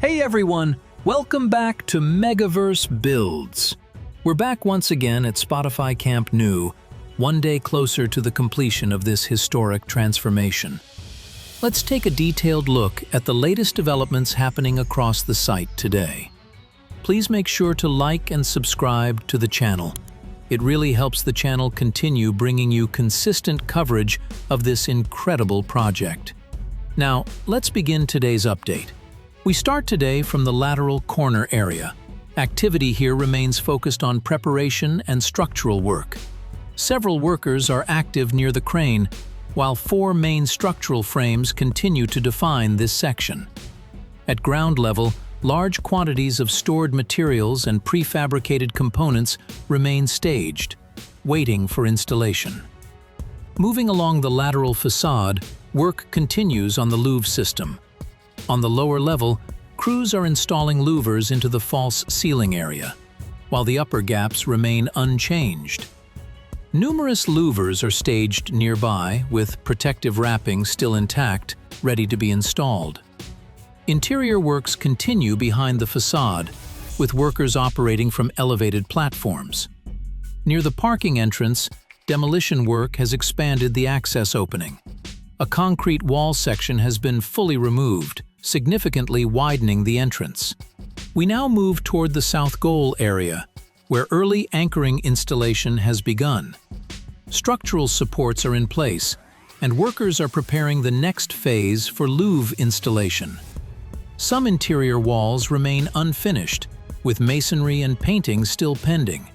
Hey everyone, welcome back to Megaverse Builds. We're back once again at Spotify Camp Nou, one day closer to the completion of this historic transformation. Let's take a detailed look at the latest developments happening across the site today. Please make sure to like and subscribe to the channel. It really helps the channel continue bringing you consistent coverage of this incredible project. Now, let's begin today's update. We start today from the lateral corner area. Activity here remains focused on preparation and structural work. Several workers are active near the crane, while 4 main structural frames continue to define this section. At ground level, large quantities of stored materials and prefabricated components remain staged, waiting for installation. Moving along the lateral facade, work continues on the louvre system. On the lower level, crews are installing louvres into the false ceiling area, while the upper gaps remain unchanged. Numerous louvres are staged nearby, with protective wrapping still intact, ready to be installed. Interior works continue behind the facade, with workers operating from elevated platforms. Near the parking entrance, demolition work has expanded the access opening. A concrete wall section has been fully removed, significantly widening the entrance. We now move toward the south goal area, where early anchoring installation has begun. Structural supports are in place, and workers are preparing the next phase for louvre installation. Some interior walls remain unfinished, with masonry and painting still pending.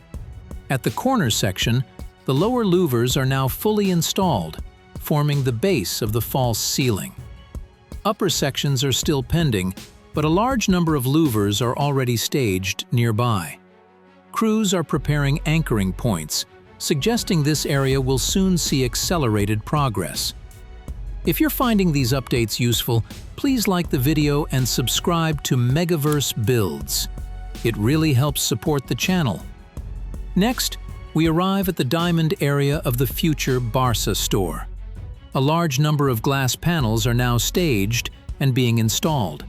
At the corner section, the lower louvres are now fully installed, forming the base of the false ceiling. Upper sections are still pending, but a large number of louvres are already staged nearby. Crews are preparing anchoring points, suggesting this area will soon see accelerated progress. If you're finding these updates useful, please like the video and subscribe to Megaverse Builds. It really helps support the channel. Next, we arrive at the diamond area of the future Barca store. A large number of glass panels are now staged and being installed.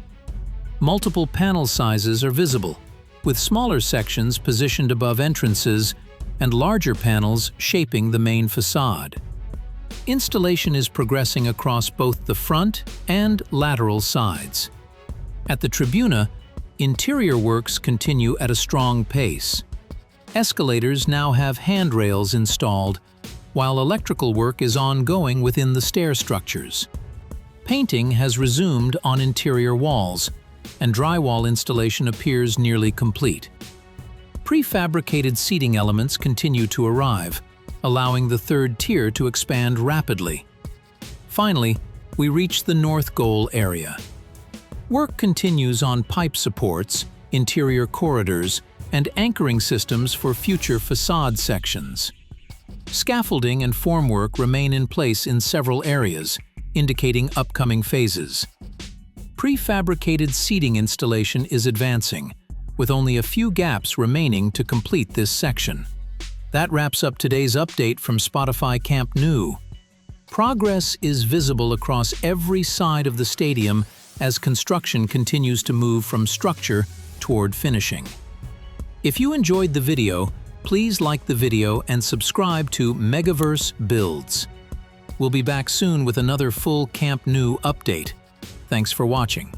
Multiple panel sizes are visible, with smaller sections positioned above entrances and larger panels shaping the main facade. Installation is progressing across both the front and lateral sides. At the Tribuna, interior works continue at a strong pace. Escalators now have handrails installed, while electrical work is ongoing within the stair structures. Painting has resumed on interior walls, and drywall installation appears nearly complete. Prefabricated seating elements continue to arrive, allowing the third tier to expand rapidly. Finally, we reach the north goal area. Work continues on pipe supports, interior corridors, and anchoring systems for future facade sections. Scaffolding and formwork remain in place in several areas, indicating upcoming phases. Prefabricated seating installation is advancing, with only a few gaps remaining to complete this section. That wraps up today's update from Spotify Camp Nou. Progress is visible across every side of the stadium as construction continues to move from structure toward finishing. If you enjoyed the video, please like the video and subscribe to Megaverse Builds. We'll be back soon with another full Camp Nou update. Thanks for watching.